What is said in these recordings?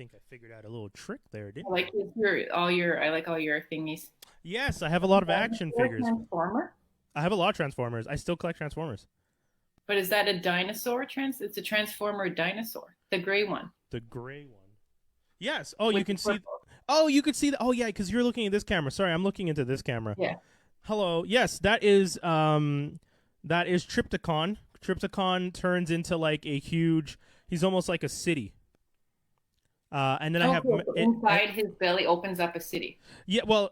think I figured out a little trick there, I didn't I? like all your thingies. Yes, I have a lot of action Dinosaur figures. transformer? I have a lot of Transformers. I still collect Transformers. But is that a dinosaur It's a transformer dinosaur, the gray one The gray one. Yes. Oh, you with the can see. purple. Oh, you could see. Oh, yeah, because you're looking at this camera. Sorry, I'm looking into this camera. Yeah. Hello. Yes, that is Triptychon. Triptychon turns into like a huge. He's almost like a city. And then I Oh, have cool. So inside his belly opens up a city. yeah. Well,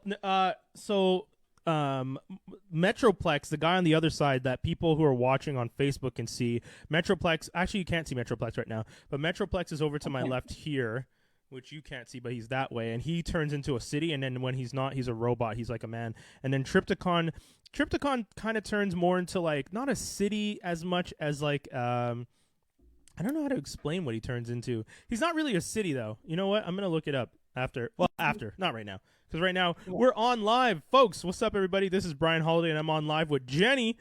so Metroplex, the guy on the other side that people who are watching on Facebook can see. Metroplex. Actually, you can't see Metroplex right now, but Metroplex is over to my Okay. left here, which you can't see, but he's that way, and he turns into a city. And then when he's not, he's a robot. He's like a man. And then Triptychon kind of turns more into like not a city as much as like I don't know how to explain what he turns into. He's not really a city though. You know what? I'm gonna look it up after. Well, after, not right now, because right now Yeah. we're on live, folks. What's up, everybody? This is Brian Holiday, and I'm on live with Jenny.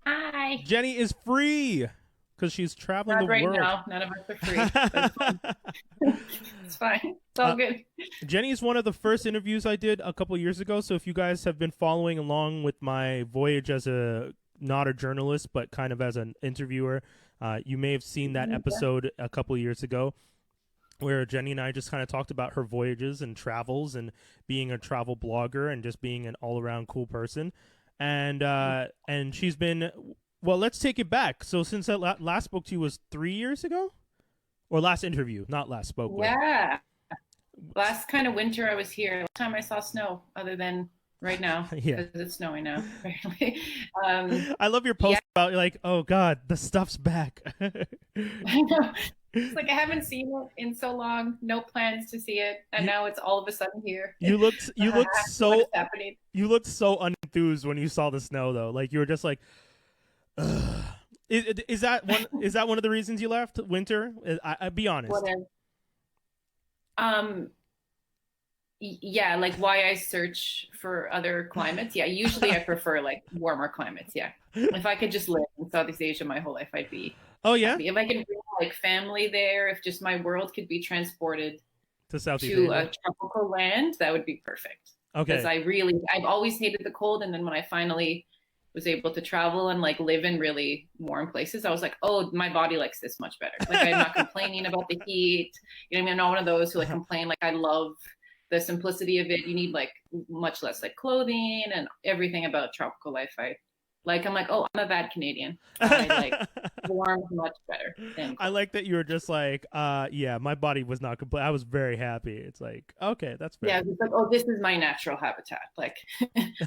Hi. Jenny is free because she's traveling Not the right world. now. None of us are free. But it's fine. It's fine. It's all good. Jenny is one of the first interviews I did a couple years ago. So if you guys have been following along with my voyage as a not a journalist but kind of as an interviewer, you may have seen that episode a couple years ago where Jenny and I just kind of talked about her voyages and travels and being a travel blogger and just being an all around cool person. And she's been well. Let's take it back. So since I last spoke to you was 3 years ago, or last interview, not last spoke with. Yeah. Last kind of winter I was here. Last time I saw snow, other than right now, Yeah. because it's snowing now, apparently. I love your post about like, oh God, the stuff's back. I know. It's like I haven't seen it in so long. No plans to see it, and now it's all of a sudden here. You looked What so is happening? unenthused when you saw the snow though. Like you were just like, ugh. Is that one of the reasons you left? Winter? I be honest. What is, um, yeah, like why I search for other climates. Yeah, usually I prefer like warmer climates. Yeah, if I could just live in Southeast Asia my whole life, I'd be Oh yeah, happy. If I could bring like family there, if just my world could be transported to Southeast to Asia. a tropical land, that would be perfect. Because Okay. I've always hated the cold, and then when I finally was able to travel and like live in really warm places, I was like, oh, my body likes this much better. Like I'm not complaining about the heat. You know what I mean? I'm not one of those who like complain. Like I love the simplicity of it. You need like much less like clothing and everything about tropical life. I'm like, oh, I'm a bad Canadian. I like warm much better than I cold. like that you were just like, yeah, my body was not complete. I was very happy. It's like, okay, that's fair. Yeah, it's like, oh, this is my natural habitat. Like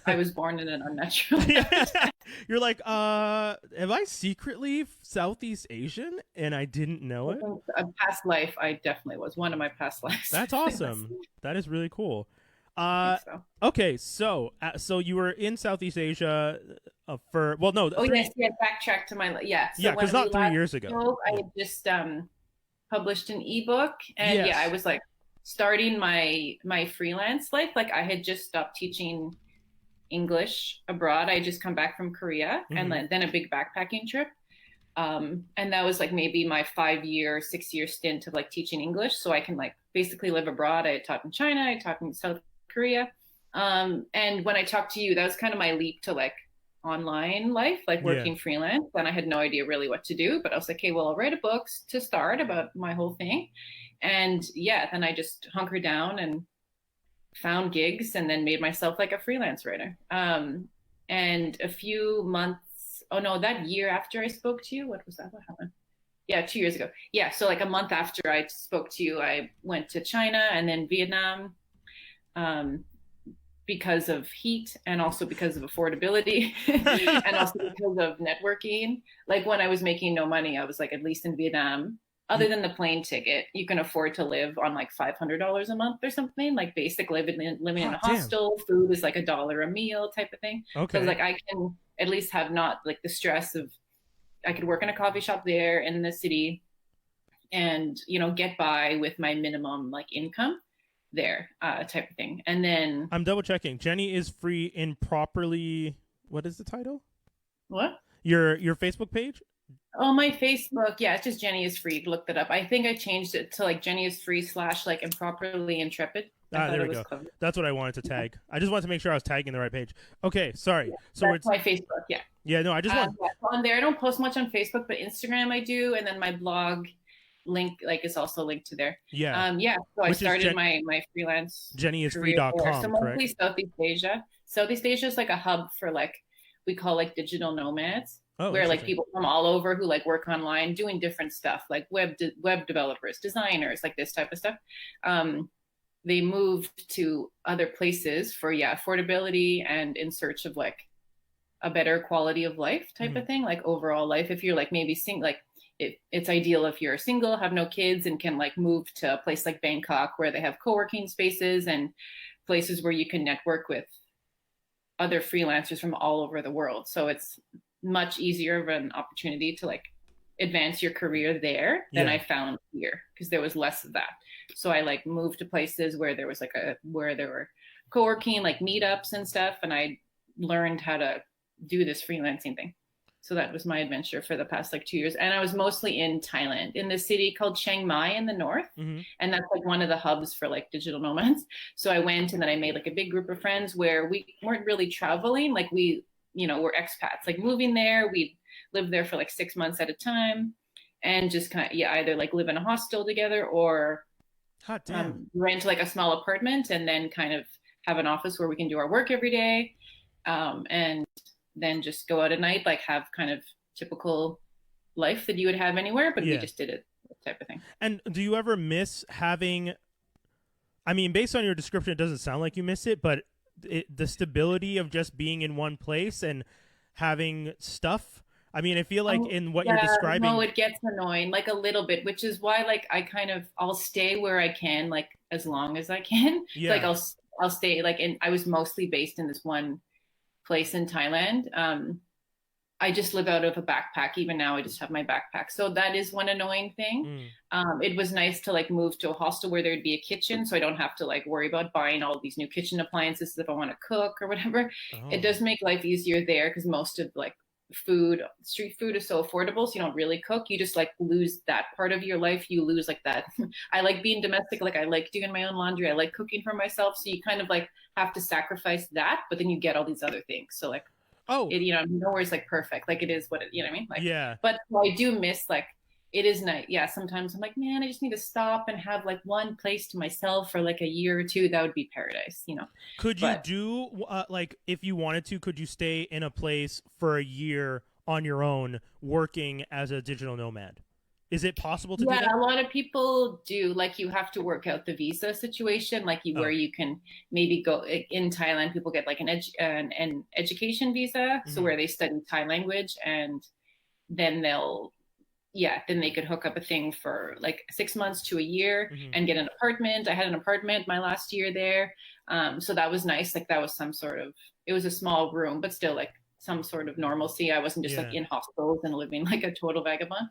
I was born in an unnatural habitat. You're like, am I secretly Southeast Asian and I didn't know I it? think a past life, I definitely was one of my past lives. That's awesome. That is really cool. I think so. Okay, so you were in Southeast Asia for no, Oh yes, yeah. Backtrack to my yeah. So yeah, when because we not 3 years last ago. spoke, I Yeah. had just published an ebook, and Yes. yeah, I was like starting my freelance life. Like I had just stopped teaching English abroad. I had just come back from Korea, and Mhm. then a big backpacking trip. And that was like maybe my 5 year, 6 year stint of like teaching English, so I can like basically live abroad. I had taught in China, I taught in South Korea. And when I talked to you, that was kind of my leap to like online life, like Yeah. working freelance. And I had no idea really what to do, but I was like, okay, well, I'll write a book to start about my whole thing. And yeah, then I just hunkered down and found gigs and then made myself like a freelance writer. And a few months, oh no, that year after I spoke to you, what was that? What happened? Yeah, 2 years ago. Yeah, so like a month after I spoke to you, I went to China and then Vietnam, um, because of heat and also because of affordability and also because of networking. Like when I was making no money, I was like, at least in Vietnam, other than the plane ticket, you can afford to live on like $500 a month or something, like basic living in a Damn. hostel. Food is like $1 a meal type of thing. So I Okay. was like, I can at least have not like the stress of, I could work in a coffee shop there in the city and, get by with my minimum like income there, type of thing. And then I'm double checking. Jenny is free in properly. What is the title? what? Your Facebook page? Oh, my Facebook. Yeah, it's just Jenny is free. Look that up. I think I changed it to like Jenny is free slash like improperly intrepid. I Ah, thought there it we was go. clever. That's what I wanted to tag. I just wanted to make sure I was tagging the right page. Okay, sorry. Yeah, So that's it's my Facebook. Yeah. yeah, no, I just want Yeah. So on there, I don't post much on Facebook, but Instagram I do, and then my blog link like is also linked to there. yeah, Yeah. So I which is started my freelance career there. So jennyisfree.com, correct? mostly Southeast Asia. Southeast Asia is like a hub for like we call like digital nomads, Oh, where like interesting. people from all over who like work online doing different stuff, like web developers, designers, like this type of stuff. Um, they moved to other places for affordability and in search of like a better quality of life type Mm-hmm. of thing, like overall life. If you're like maybe like it's ideal if you're single, have no kids, and can like move to a place like Bangkok where they have co-working spaces and places where you can network with other freelancers from all over the world. So it's much easier of an opportunity to like advance your career there than Yeah. I found here because there was less of that. So I like moved to places where there was like where there were co-working like meetups and stuff, and I learned how to do this freelancing thing. So that was my adventure for the past like 2 years. And I was mostly in Thailand, in the city called Chiang Mai in the north. Mm-hmm. And that's like one of the hubs for like digital nomads. So I went and then I made like a big group of friends where we weren't really traveling. Like we're expats, like moving there. We lived there for like 6 months at a time and just kind of, either like live in a hostel together or Hot damn. rent like a small apartment and then kind of have an office where we can do our work every day. And then just go out at night, like have kind of typical life that you would have anywhere, but we Yeah. just did it type of thing. And do you ever miss having? I mean, based on your description, it doesn't sound like you miss it, but the stability of just being in one place and having stuff. I mean, I feel like in what you're No, describing. it gets annoying, like a little bit, which is why like I'll stay where I can, like as long as I can. Like Yeah. I'll stay like I was mostly based in this one place in Thailand. I just live out of a backpack. Even now, I just have my backpack. So that is one annoying thing. Mm. It was nice to like move to a hostel where there'd be a kitchen, so I don't have to like worry about buying all these new kitchen appliances if I want to cook or whatever. It Oh. does make life easier there because most of like street food is so affordable, so you don't really cook. You just like lose that part of your life. You lose like that. I like being domestic. Like I like doing my own laundry. I like cooking for myself. So you kind of like have to sacrifice that, but then you get all these other things. So like Oh. nowhere's like perfect. Like it is what what I mean? Like, Yeah. but I do miss like it is nice. Yeah, sometimes I'm like, man, I just need to stop and have like one place to myself for like a year or two. That would be paradise. Could you But do like if you wanted to? Could you stay in a place for a year on your own, working as a digital nomad? Is it possible to do yeah, that? a lot of people do. Like you have to work out the visa situation, like where Oh. you can maybe go in Thailand. People get like an education visa, so Mm-hmm. where they study Thai language, and then then they could hook up a thing for like 6 months to a year Mm-hmm. and get an apartment. I had an apartment my last year there, so that was nice. Like that was it was a small room, but still like some sort of normalcy. I wasn't just like Yeah. in hostels and living like a total vagabond.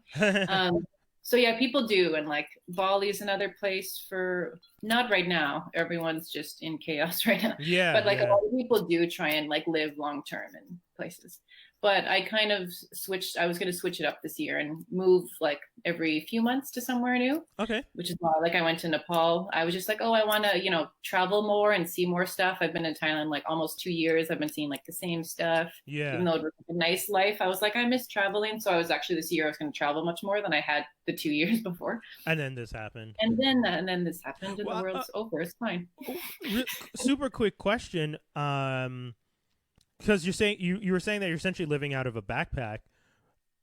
So yeah, people do, and like Bali is another place for not right now. Everyone's just in chaos right now, Yeah. but like a Yeah. lot of people do try and like live long term in places. But I kind of switched. I was going to switch it up this year and move like every few months to somewhere new, Okay. which is why like I went to Nepal. I was just like, oh, I want to, travel more and see more stuff. I've been in Thailand like almost 2 years. I've been seeing like the same stuff, Yeah. even though it was a nice life. I was like, I miss traveling. So I was actually this year I was going to travel much more than I had the 2 years before. And then this happened. And then this happened, and the Well, world's over. It's fine. super quick question. Because you're saying you were saying that you're essentially living out of a backpack,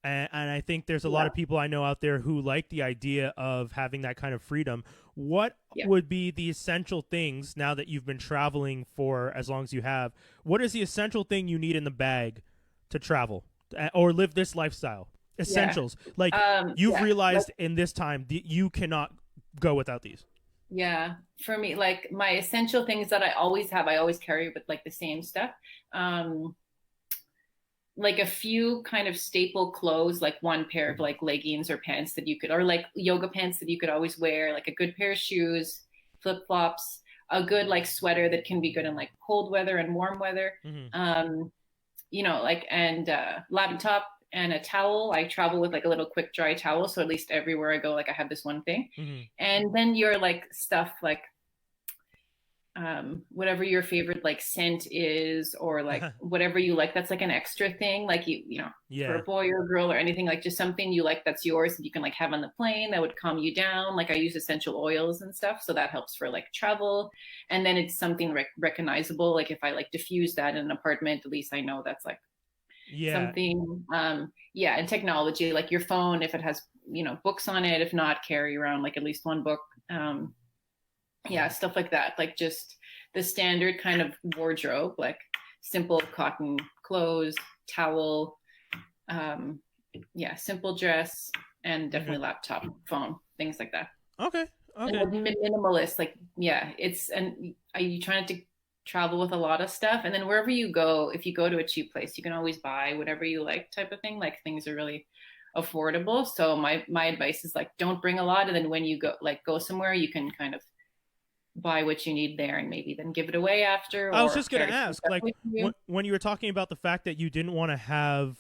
and I think there's a lot Yeah. of people I know out there who like the idea of having that kind of freedom. What Yeah. would be the essential things now that you've been traveling for as long as you have? What is the essential thing you need in the bag to travel or live this lifestyle? Essentials. Like you've Yeah. realized in this time you cannot go without these. Yeah, for me, like my essential things that I always have, I always carry with like the same stuff. Um, like a few kind of staple clothes, like one pair of like leggings or pants that you could, or like yoga pants that you could always wear, like a good pair of shoes, flip flops, a good like sweater that can be good in like cold weather and warm weather. Mm-hmm. Like and laptop and a towel. I travel with like a little quick dry towel, so at least everywhere I go, like I have this one thing. Hmm. And then your like stuff like whatever your favorite like scent is, or like whatever you like that's like an extra thing, like you know, for Yeah. a boy or a girl or anything, like just something you like that's yours that you can like have on the plane that would calm you down. Like I use essential oils and stuff, so that helps for like travel. And then it's something recognizable, like if I like diffuse that in an apartment, at least I know that's like Yeah. something. Yeah, and technology, like your phone, if it has, you know, books on it, if not, carry around like at least one book. Yeah, stuff like that, like just the standard kind of wardrobe, like simple cotton clothes, towel, um yeah, simple dress, and Okay. definitely laptop, phone, things like that. Okay. And Okay. minimalist, like yeah, it's, and are you trying to travel with a lot of stuff, and then wherever you go, if you go to a cheap place, you can always buy whatever you like, type of thing, like things are really affordable. So my advice is like don't bring a lot, and then when you go, like go somewhere, you can kind of buy what you need there and maybe then give it away after, I was or just gonna carry ask, stuff like, with you. when you were talking about the fact that you didn't want to have,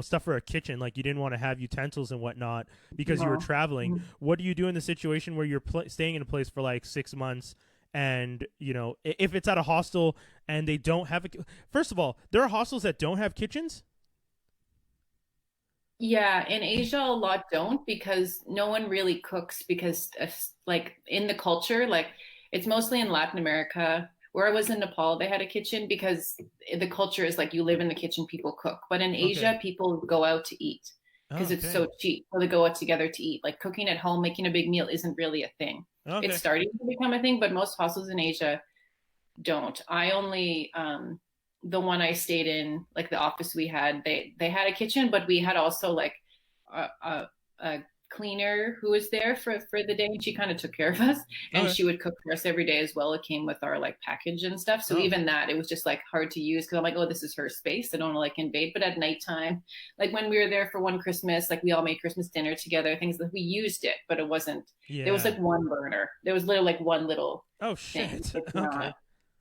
stuff for a kitchen, like you didn't want to have utensils and whatnot because you were No. traveling. What do you do in the situation where you're staying in a place for like 6 months, and if it's at a hostel and they don't have a, first of all, there are hostels that don't have kitchens. Yeah, in Asia, a lot don't, because no one really cooks, because like in the culture, like it's mostly in Latin America. Where I was in Nepal, they had a kitchen because the culture is like you live in the kitchen, people cook. But in Okay. Asia, people go out to eat because Oh, it's okay. so cheap. So they go out together to eat. Like cooking at home, making a big meal isn't really a thing. It's Okay. starting to become a thing, but most hostels in Asia don't. I only the one I stayed in, like the office we had, they had a kitchen, but we had also like a cleaner who was there for the day, and she kind of took care of us, and Okay. she would cook for us every day as well. It came with our like package and stuff. So Oh. even that, it was just like hard to use because I'm like, oh, this is her space. I don't want to like invade. But at nighttime, like when we were there for one Christmas, like we all made Christmas dinner together, things that we used it, but it wasn't. There was Yeah. like one burner. There was literally like one little Oh thing. shit. Okay.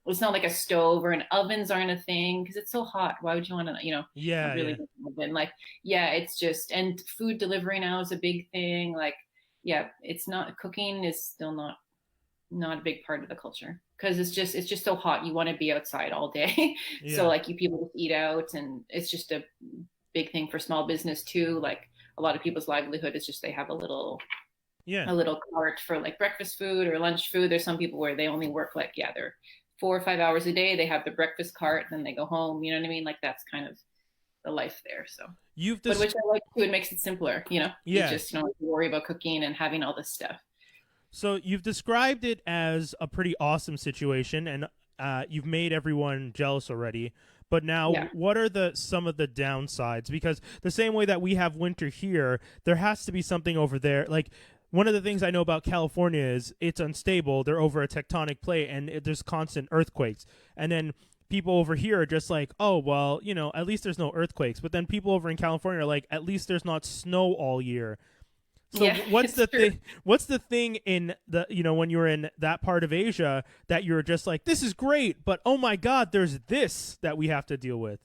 It's not like a stove, or an ovens aren't a thing because it's so hot. Why would you want to, you know, a Yeah. really Yeah. big oven? Like, yeah, it's just, and food delivery now is a big thing. Like, yeah, it's not, cooking is still not a big part of the culture because it's just so hot. You want to be outside all day. So Yeah. like you people just eat out, and it's just a big thing for small business too. Like a lot of people's livelihood is just they have Yeah. a little cart for like breakfast food or lunch food. There's some people where they only work like, yeah, they're 4 or 5 hours a day. They have the breakfast cart, then they go home. You know what I mean? Like that's kind of the life there. So, You've but this. which I like too. It makes it simpler. You know, you Yeah. just don't have to worry about cooking and having all this stuff. So you've described it as a pretty awesome situation, and you've made everyone jealous already. But now, Yeah. what are the some of the downsides? Because the same way that we have winter here, there has to be something over there. Like one of the things I know about California is it's unstable. They're over a tectonic plate, and there's constant earthquakes. And then people over here are just like, oh well, at least there's no earthquakes. But then people over in California are like, at least there's not snow all year. So Yeah, what's it's the true. thing? What's the thing in the when you're in that part of Asia that you're just like, this is great, but oh my god, there's this that we have to deal with.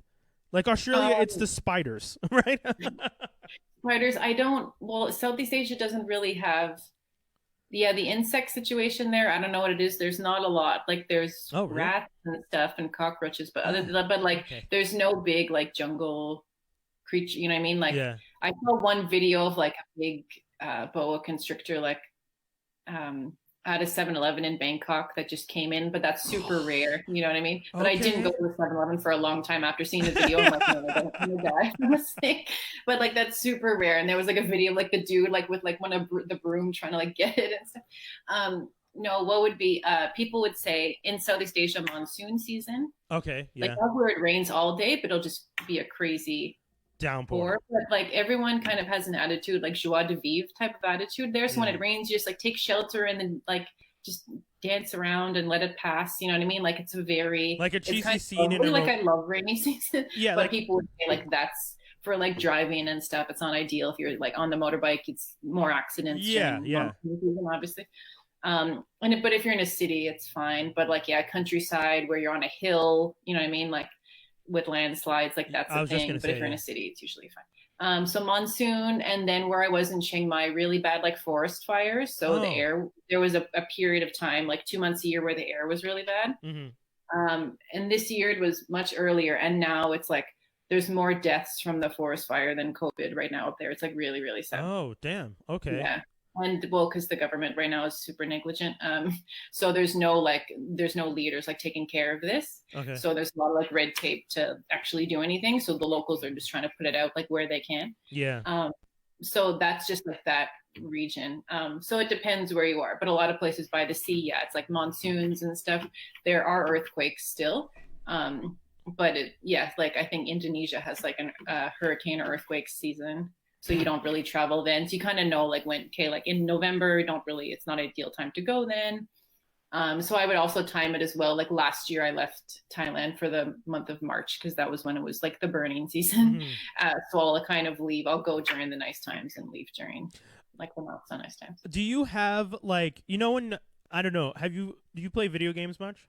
Like Australia, it's Um, the spiders, right? Spiders, I don't. Well, Southeast Asia doesn't really have. Yeah, the insect situation there, I don't know what it is. There's not a lot. Like there's Oh really? rats and stuff and cockroaches, but other than Oh, that, but like okay. there's no big like jungle creature. You know what I mean? Like Yeah. I saw one video of like a big boa constrictor like at a 7-Eleven in Bangkok that just came in, but that's super rare. You know what I mean? But I didn't go Okay. to the 7-Eleven for a long time after seeing the video. I'm like, no, I'm gonna die from this thing. But like that's super rare. And there was like a video of like the dude like with like one of the broom trying to like get it and stuff. No, what would be people would say in Southeast Asia monsoon season, Okay. like Yeah. that's where it rains all day, but it'll just be a crazy Downpour. poor, but like everyone kind of has an attitude, like joie de vivre type of attitude there. So when Yeah. it rains, you just like take shelter and then like just dance around and let it pass. You know what I mean? Like Like a it's cheesy kind scene of in lovely. a Like I love rainy season, yeah, but like people would say like that's for like driving and stuff. It's not ideal if you're like on the motorbike. It's more accidents yeah, during yeah. monsoon season, obviously. But if you're in a city, it's fine. But like yeah, countryside where you're on a hill, you know what I mean? Like with landslides, like that's I a was just thing. gonna But if say you're in yeah. a city, it's usually fine. So monsoon, and then where I was in Chiang Mai, really bad like forest fires. So the Oh. air, there was a period of time, like 2 months a year, where the air was really bad. Hmm. And this year it was much earlier, and now it's like there's more deaths from the forest fire than COVID right now up there. It's like really, really sad. Oh, damn. Okay. Yeah. And well, because the government right now is super negligent. So there's no leaders like taking care of this. Okay. So there's a lot of like red tape to actually do anything. So the locals are just trying to put it out like where they can. Yeah. Um, so that's just like that region. So it depends where you are, but a lot of places by the sea, yeah, it's like monsoons and stuff. There are earthquakes still. But yeah, like I think Indonesia has like a hurricane or earthquake season. So you don't really travel then. So you kind of know like when, okay, like in November, don't really, it's not ideal time to go then. So I would also time it as well. Like last year, I left Thailand for the month of March because that was when it was like the burning season. Hmm. So I'll kind of leave. I'll go during the nice times and leave during like the not so nice times. Do you have like, when, I don't know, do you play video games much?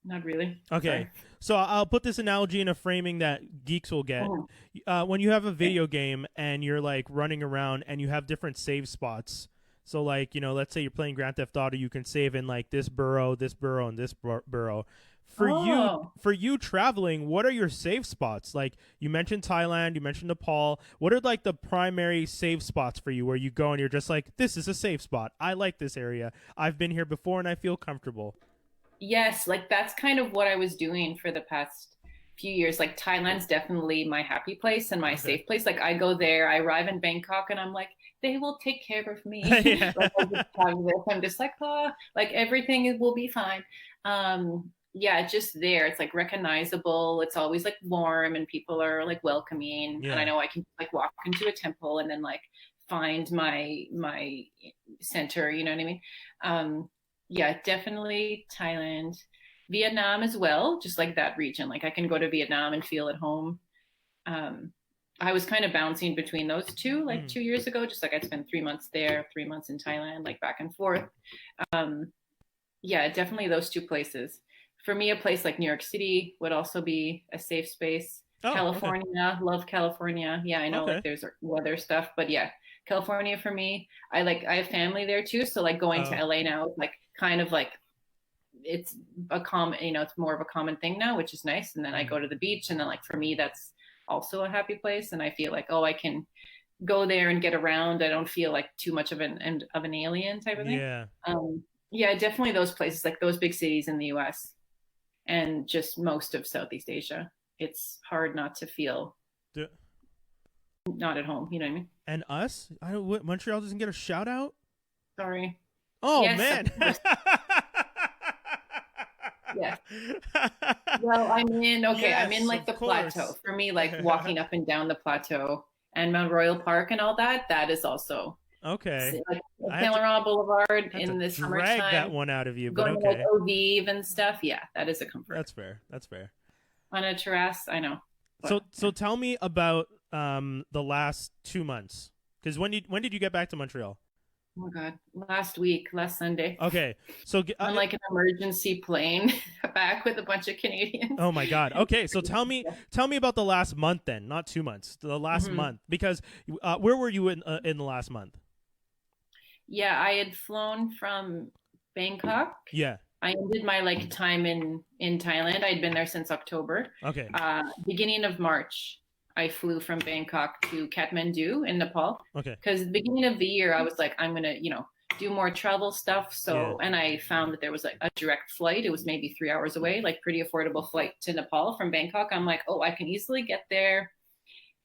Not really. Okay. Sorry. So I'll put this analogy in a framing that geeks will get. Oh, When you have a video game and you're like running around and you have different save spots. So like, let's say you're playing Grand Theft Auto, you can save in like this burrow, and this burrow. oh, For you traveling, what are your save spots? Like you mentioned Thailand, you mentioned Nepal. What are like the primary save spots for you where you go and you're just like, this is a safe spot. I like this area. I've been here before and I feel comfortable. yes. Like that's kind of what I was doing for the past few years. Like Thailand's definitely my happy place and my Okay. safe place. Like I go there, I arrive in Bangkok, and I'm like, they will take care of me. Yeah. Like I just have this. I'm just like, oh, like everything will be fine. Yeah, just there. It's like recognizable. It's always like warm, and people are like welcoming. And I Yeah. know I can like walk into a temple and then like find my center. You know what I mean? Yeah, definitely Thailand, Vietnam as well. Just like that region. Like I can go to Vietnam and feel at home. Um, I was kind of bouncing between those two like Mm. 2 years ago. Just like I'd spend 3 months there, 3 months in Thailand, like back and forth. Um, yeah, definitely those two places. For me, a place like New York City would also be a safe space. Oh, okay. California, love California. Yeah, I know like Okay. there's weather stuff, but yeah, California for me. I have family there too, so like going to Oh, LA now, like kind of like it's a common, it's more of a common thing now, which is nice. And then I mm. go to the beach, and then like for me, that's also a happy place, and I feel like, oh, I can go there and get around. I don't feel like too much of an alien type of thing. Yeah. Yeah, definitely those places, like those big cities in the U.S. and just most of Southeast Asia. It's hard not to feel D- not at home. You know what I mean? and us? I don't. Montreal doesn't get a shout out. Sorry. Oh Yes, of man. course. Yes. Well, I'm in Yes, like of the plateau. course. For me, like walking up and down the plateau and Mount Royal Park and all that, that is also Okay. like I Saint Laurent Boulevard have to in the drag that summertime, one out of you, but going to like okay. Ovive and stuff. Yeah, that is a comfort. That's fair. That's fair. On a terrace, I know. But So tell me about the last 2 months. Because when did you get back to Montreal? oh my God, last Sunday, Okay. So on like an emergency plane back with a bunch of Canadians. oh my God. Okay. So tell me about the last month then, not 2 months. The last Mhm. month, because where were you in the last month? Yeah, I had flown from Bangkok. Yeah. I ended my like time in Thailand. I'd been there since October. Okay. Beginning of March, I flew from Bangkok to Kathmandu in Nepal Okay. because the beginning of the year I was like, I'm gonna, do more travel stuff. Yeah. So, and I found that there was a direct flight. It was maybe 3 hours away, like pretty affordable flight to Nepal from Bangkok. I'm like, oh, I can easily get there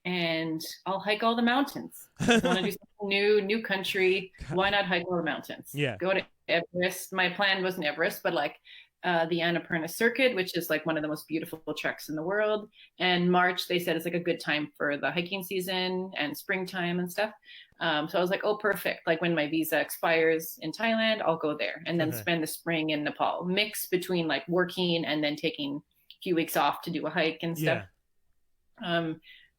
and I'll hike all the mountains. I want to do something new country. Why not hike all the mountains? Yeah. Go to Everest. My plan wasn't Everest, but like the Annapurna Circuit, which is like one of the most beautiful treks in the world. And March, they said, it's like a good time for the hiking season and springtime and stuff. So I was like, oh, perfect. Like when my visa expires in Thailand, I'll go there and then Okay. spend the spring in Nepal, mix between like working and then taking a few weeks off to do a hike and stuff. Yeah.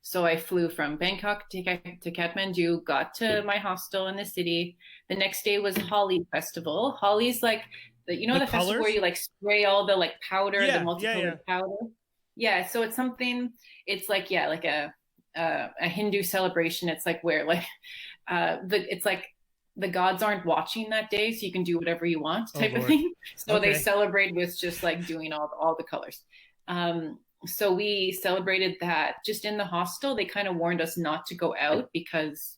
So I flew from Bangkok to Kathmandu, got to my hostel in the city. The next day was Holi festival. Holi's like The the festival where colors? you like spray all the like powder, the Yeah. Yeah. Yeah. multicolored powder. Yeah, so it's something. It's like, yeah, like a a Hindu celebration. It's like where like it's like the gods aren't watching that day, so you can do whatever you want Oh type of Lord. thing. So they Okay. celebrate with just like doing all the colors. So we celebrated that just in the hostel. They kind of warned us not to go out because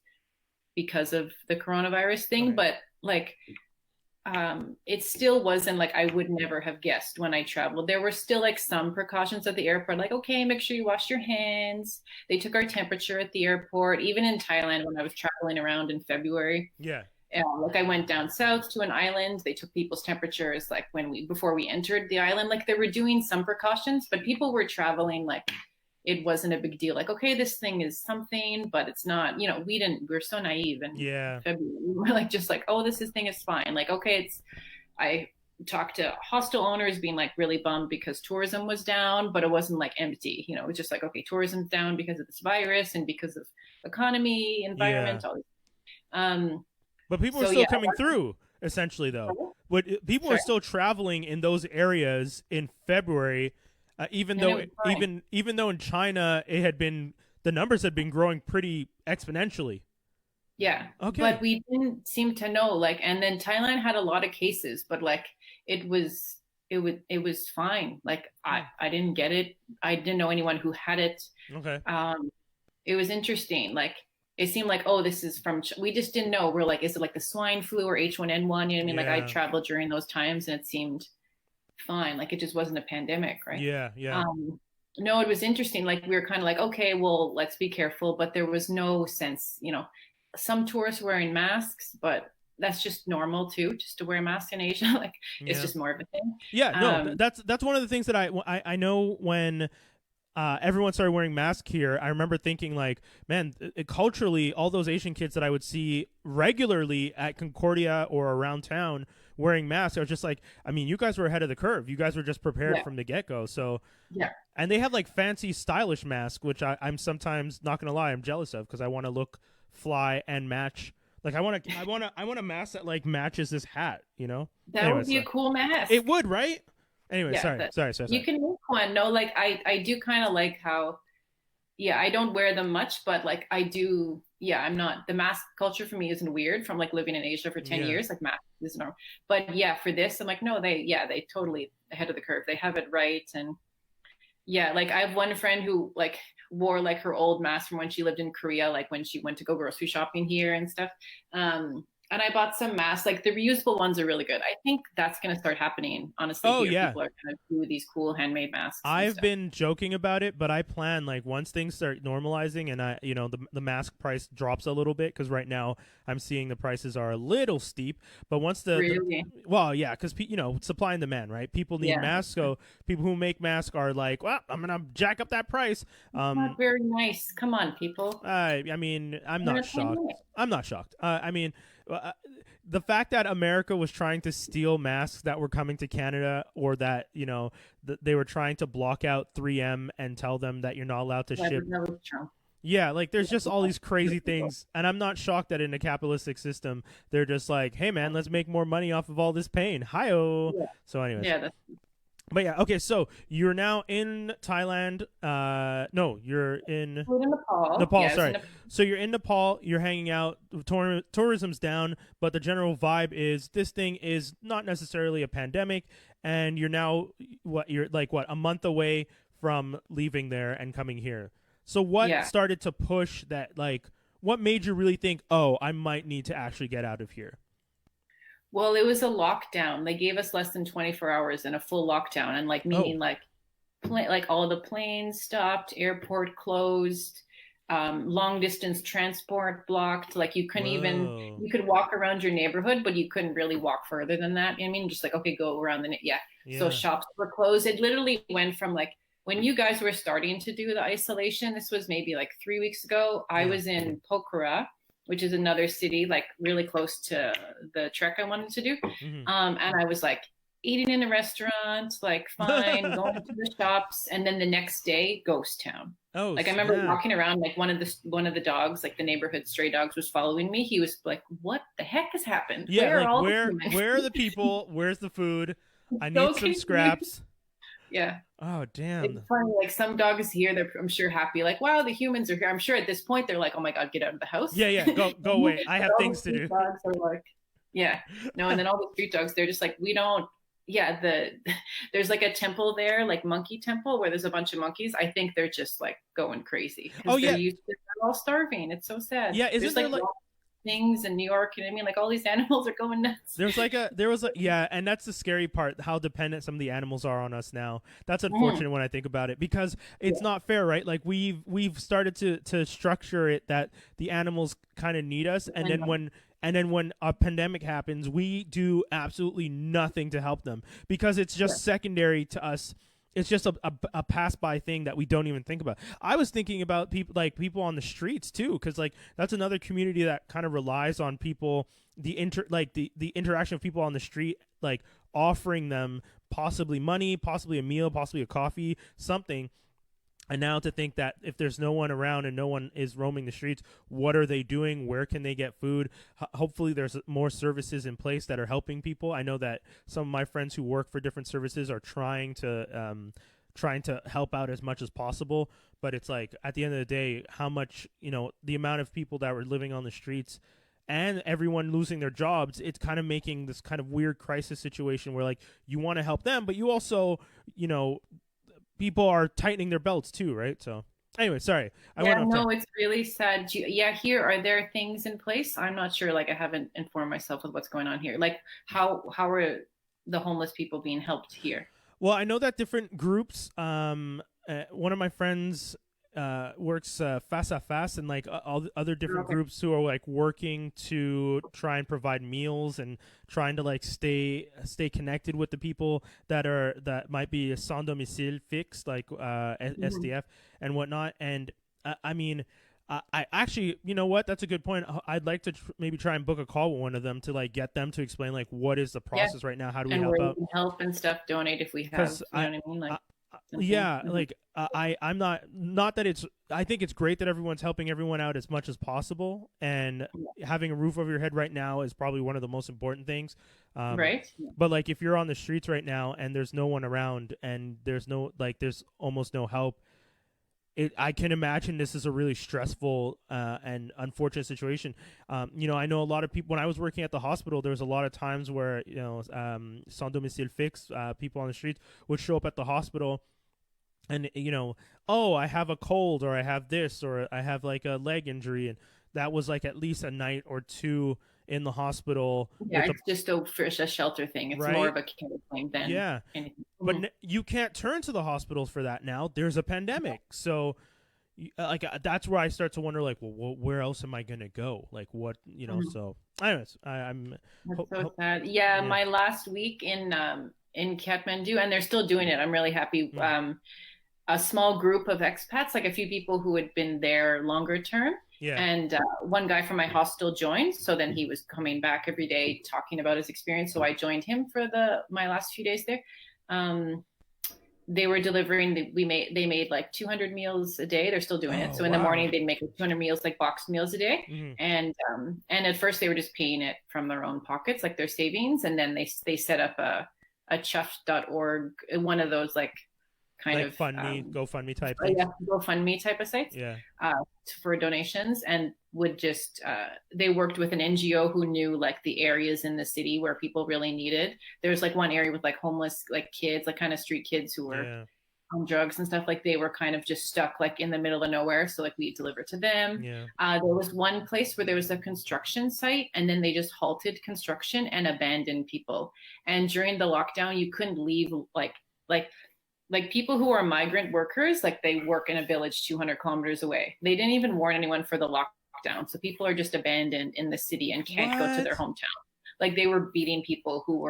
of the coronavirus thing, Okay. but like it still wasn't like I would never have guessed when I traveled. There were still like some precautions at the airport, like, okay, make sure you wash your hands. They took our temperature at the airport. Even in Thailand, when I was traveling around in February, Yeah. like I went down south to an island, they took people's temperatures like before we entered the island. Like they were doing some precautions, but people were traveling like it wasn't a big deal. Like, okay, this thing is something, but it's not, we were so naive in Yeah. February. We were like, just like, oh, this thing is fine. Like, okay, I talked to hostel owners being like really bummed because tourism was down, but it wasn't like empty. It was just like, okay, tourism's down because of this virus and because of economy, Yeah. environment, all this. Um, But people were so still yeah, coming through, essentially, though. What people were sorry. still traveling in those areas in February, even And it though was fine. even though in China the numbers had been growing pretty exponentially. Yeah, but Okay. we didn't seem to know like, and then Thailand had a lot of cases, but like it was fine. Like Hmm. I didn't get it. I didn't know anyone who had it. Okay. Um, it was interesting. Like it seemed like, oh, this is from. We just didn't know. We're like, is it like the swine flu or H1N1? You know what I mean? Like I Yeah. traveled during those times, and it seemed fine. Like it just wasn't a pandemic, right? Yeah. Yeah. Um, no, it was interesting. Like we were kind of like, okay, well, let's be careful, but there was no sense. Some tourists wearing masks, but that's just normal too, just to wear a mask in Asia. Like it's Yeah. just more of a thing. Yeah. No, Um, that's one of the things that I know when everyone started wearing masks here. I remember thinking like, man, culturally, all those Asian kids that I would see regularly at Concordia or around town wearing masks, I was just like, I mean, you guys were ahead of the curve. You guys were just prepared yeah, from the get go. So, yeah, and they have like fancy, stylish masks, which I'm sometimes not gonna lie, I'm jealous of because I want to look fly and match. Like I want a mask that like matches this hat. that Anyway, would be a sorry. cool mask. It would, right? Anyway, Yeah, sorry, that sorry, sorry, you sorry. can make one. No, like I do kind of like how yeah, I don't wear them much, but like I do. Yeah, I'm not the mask culture for me isn't weird from like living in Asia for 10 Yeah. years. Like mask is normal. But yeah, for this, I'm like, no, they totally ahead of the curve. They have it right. And yeah, like I have one friend who like wore like her old mask from when she lived in Korea, like when she went to go grocery shopping here and stuff. And I bought some masks. Like the reusable ones are really good. I think that's going to start happening, honestly, Oh here. yeah. People are going to do these cool handmade masks and I've stuff. been joking about it, but I plan like once things start normalizing and the mask price drops a little bit because right now I'm seeing the prices are a little steep. But once the Really? well, yeah, because supply and demand, right? People need Yeah. masks, so people who make masks are like, well, I'm gonna jack up that price. Not very nice. Come on, people. I mean, I'm We're in not a shocked. pandemic. I'm not shocked. I mean, uh, the fact that America was trying to steal masks that were coming to Canada, or that they were trying to block out 3M and tell them that you're not allowed to Yeah, ship. but that was Trump. Yeah, like there's just all these crazy things, and I'm not shocked that in a capitalistic system they're just like, hey man, let's make more money off of all this pain. Hi-oh. Yeah. So, anyways, Yeah, that's but yeah, okay. So you're now in Thailand. No, you're in food in Nepal. Nepal, Yeah, it's in sorry. Nepal. So you're in Nepal, you're hanging out, tourism's down, but the general vibe is this thing is not necessarily a pandemic, and you're now you're like a month away from leaving there and coming here. So what Yeah. started to push that, like what made you really think, "Oh, I might need to actually get out of here?" Well, it was a lockdown. They gave us less than 24 hours in a full lockdown, and like Oh. meaning like like all the planes stopped, airport closed, long distance transport blocked. Like you couldn't even Whoa. you could walk around your neighborhood, but you couldn't really walk further than that. I mean, just like okay, go around yeah. So Yeah. shops were closed. It literally went from like when you guys were starting to do the isolation. This was maybe like 3 weeks ago. I Yeah. was in Pokhara, which is another city like really close to the trek I wanted to do. Mhm. And I was like eating in a restaurant, like fine, going to the shops, and then the next day, ghost town. Oh, Like I remember snap. walking around, like one of the dogs, like the neighborhood stray dogs, was following me. He was like, "What the heck has happened? Yeah, Where are like all the where humans?" where are the people? Where's the food? I So need some confused. scraps. Yeah. Oh, It's damn. funny, like some dogs here, they're I'm sure happy, like, wow, the humans are here. I'm sure at this point they're like, oh my God, get out of the house. Yeah, yeah. Go away. I But have all the things to street do. dogs are like, yeah, no, and then all the street dogs, they're just like, we don't, yeah, there's like a temple there, like monkey temple, where there's a bunch of monkeys. I think they're just like going crazy Oh because yeah, they're all starving. It's so sad. yeah. Isn't There's there like like things in New York, you know what I mean? Like all these animals are going nuts. there was a yeah, and that's the scary part, how dependent some of the animals are on us now. That's Mm, unfortunate when I think about it, because it's yeah, not fair, right? Like we've started to structure it that the animals kind of need us, and depend on, then when a pandemic happens, we do absolutely nothing to help them because it's yeah. just secondary to us. It's just a pass by thing that we don't even think about. I was thinking about people on the streets too, because like that's another community that kind of relies on people, the interaction of people on the street, like offering them possibly money, possibly a meal, possibly a coffee, something. And now to think that if there's no one around and no one is roaming the streets, what are they doing? Where can they get food? Hopefully, there's more services in place that are helping people. I know that some of my friends who work for different services are trying to help out as much as possible. But it's like at the end of the day, how much, the amount of people that were living on the streets and everyone losing their jobs, it's kind of making this kind of weird crisis situation where like you want to help them, but you also, you know, people are tightening their belts too, right? So, anyway, sorry, I Yeah, went off track. no, it's really sad. Yeah, here are there things in place? I'm not sure. Like, I haven't informed myself with what's going on here. Like, how are the homeless people being helped here? Well, I know that different groups. One of my friends works Face à Face, and like all the other different Okay. groups who are like working to try and provide meals and trying to like stay connected with the people that might be sans domicile fixed, like Mhm. SDF and whatnot. And I mean, I actually, you know what? That's a good point. I'd like to maybe try and book a call with one of them to like get them to explain like what is the Yeah, process right now. How do we and where help you out? can help and stuff, donate if we have, Because you know what I mean? Like something. yeah, like I'm not that it's. I think it's great that everyone's helping everyone out as much as possible, and having a roof over your head right now is probably one of the most important things. Um, Right? but like if you're on the streets right now and there's no one around and there's almost no help, I can imagine this is a really stressful and unfortunate situation. I know a lot of people. When I was working at the hospital, there was a lot of times where sans domicile fixe people on the streets would show up at the hospital, and oh, I have a cold, or I have this, or I have like a leg injury, and that was like at least a night or two in the hospital Yeah, with a it's just a shelter thing. It's more right. of a care thing than Yeah, anything. but Mhm. you can't turn to the hospitals for that now. There's a pandemic, so that's where I start to wonder, like, well, where else am I gonna go? Like, what, Mhm. So, anyways, I'm, That's ho- so ho- sad. Yeah, yeah, my last week in Kathmandu, and they're still doing it. I'm really happy. mm, A small group of expats, like a few people who had been there longer term, yeah, and one guy from my hostel joined. So then he was coming back every day talking about his experience. So I joined him for my last few days there. Um, they were delivering. They made like 200 meals a day. They're still doing it. oh So in the morning wow, they'd make like 200 meals, like boxed meals a day, mm, and at first they were just paying it from their own pockets, like their savings, and then they set up a chuff.org, one of those like kind like of fund me, GoFundMe type things. yeah, GoFundMe type of sites Yeah, uh, for donations, and would just they worked with an NGO who knew like the areas in the city where people really needed. There's like one area with like homeless like kids, like kind of street kids who were yeah, on drugs and stuff. Like they were kind of just stuck like in the middle of nowhere. So like we delivered to them. yeah. There was one place where there was a construction site, and then they just halted construction and abandoned people. And during the lockdown, you couldn't leave like like people who are migrant workers, like they work in a village 200 kilometers away. They didn't even warn anyone for the lockdown. So people are just abandoned in the city and can't go to their What? hometown. Like they were beating people who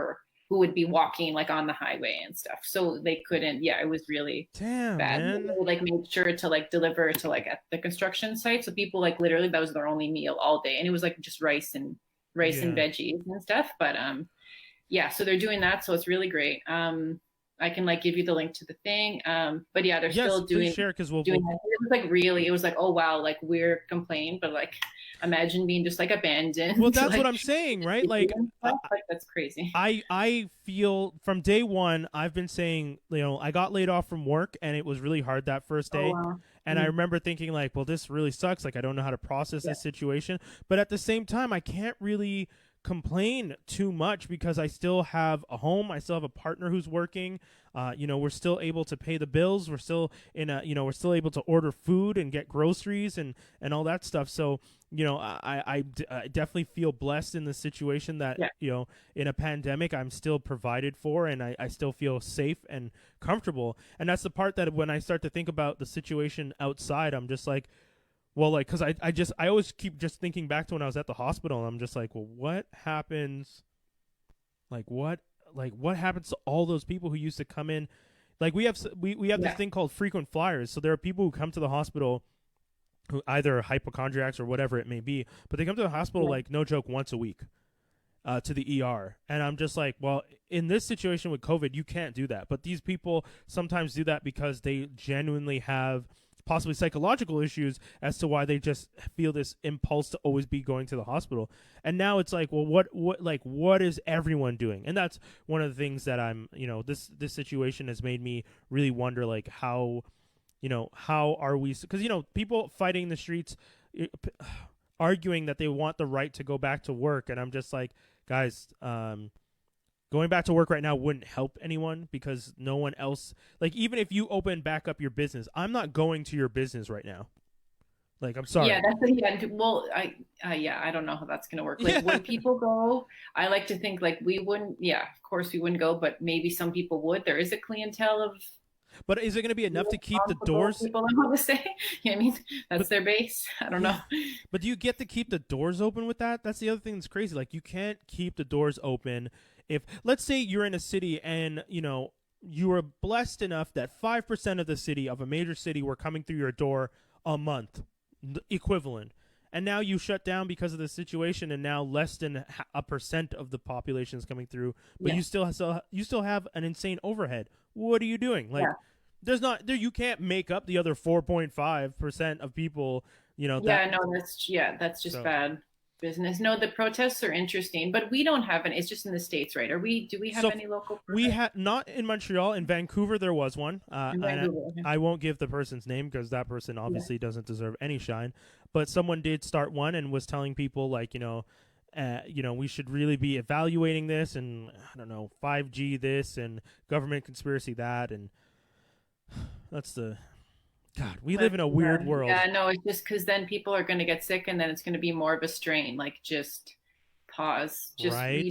would be walking like on the highway and stuff. So they couldn't, yeah, it was really Damn, bad. man. They like made sure to like deliver to like at the construction site. So people like literally that was their only meal all day. And it was like just rice and Yeah. veggies and stuff. But yeah, so they're doing that. So it's really great. I can like give you the link to the thing. But yeah, they're Yes, still please doing share because doing that. It was like really, it was like, oh wow, like we're complaining, but like imagine being just like abandoned. Well, that's like, what I'm saying, right? Like, like that's crazy. I feel from day one I've been saying, I got laid off from work and it was really hard that first Oh day. wow. And I remember thinking like, well, this really sucks. Like I don't know how to process Yeah. this situation. But at the same time, I can't really complain too much because I still have a home. I still have a partner who's working. We're still able to pay the bills. We're still we're still able to order food and get groceries and all that stuff. So, I definitely feel blessed in the situation that, Yeah. In a pandemic, I'm still provided for and I still feel safe and comfortable. And that's the part that when I start to think about the situation outside, I'm just like, well, like, because I always keep just thinking back to when I was at the hospital, and I'm just like, well, what happens? What happens to all those people who used to come in? Like, we have this Yeah. thing called frequent flyers. So there are people who come to the hospital who either are hypochondriacs or whatever it may be, but they come to the hospital, Yeah. like, no joke, once a week. To the ER. And I'm just like, well, in this situation with COVID, you can't do that. But these people sometimes do that because they genuinely have possibly psychological issues as to why they just feel this impulse to always be going to the hospital. And now it's like, well, what is everyone doing? And that's one of the things that I'm, this situation has made me really wonder, like, how are we, because, people fighting in the streets, arguing that they want the right to go back to work. And I'm just like, guys, going back to work right now wouldn't help anyone because no one else, like, even if you open back up your business, I'm not going to your business right now. Like, I'm sorry. Yeah, well, I don't know how that's gonna work. Like, Yeah. would people go? I like to think like we wouldn't. Yeah, of course we wouldn't go, but maybe some people would. There is a clientele of But is it going to be enough to keep the responsible doors? people. I want to say, I mean, that's But their base. I don't know. but do you get to keep the doors open with that? That's the other thing that's crazy. Like, you can't keep the doors open if, let's say, you're in a city and you were blessed enough that 5% of the city of a major city were coming through your door a month, equivalent. And now you shut down because of the situation, and now less than a percent of the population is coming through, but Yeah. you still have an insane overhead. What are you doing? Like, Yeah. there's not there. You can't make up the other 4.5% of people. Yeah, no, that's just So bad business. No, the protests are interesting, but we don't have any. It's just in the States, right? Do we have so any local we protests had not in Montreal. In Vancouver, there was one. in And Vancouver? Okay. I won't give the person's name because that person Yeah. obviously doesn't deserve any shine. But someone did start one and was telling people, like, we should really be evaluating this, and I don't know, 5G this and government conspiracy that, and that's the God. We live in a weird world, Yeah, no, it's just because then people are going to get sick, and then it's going to be more of a strain. Like, just pause. Just right?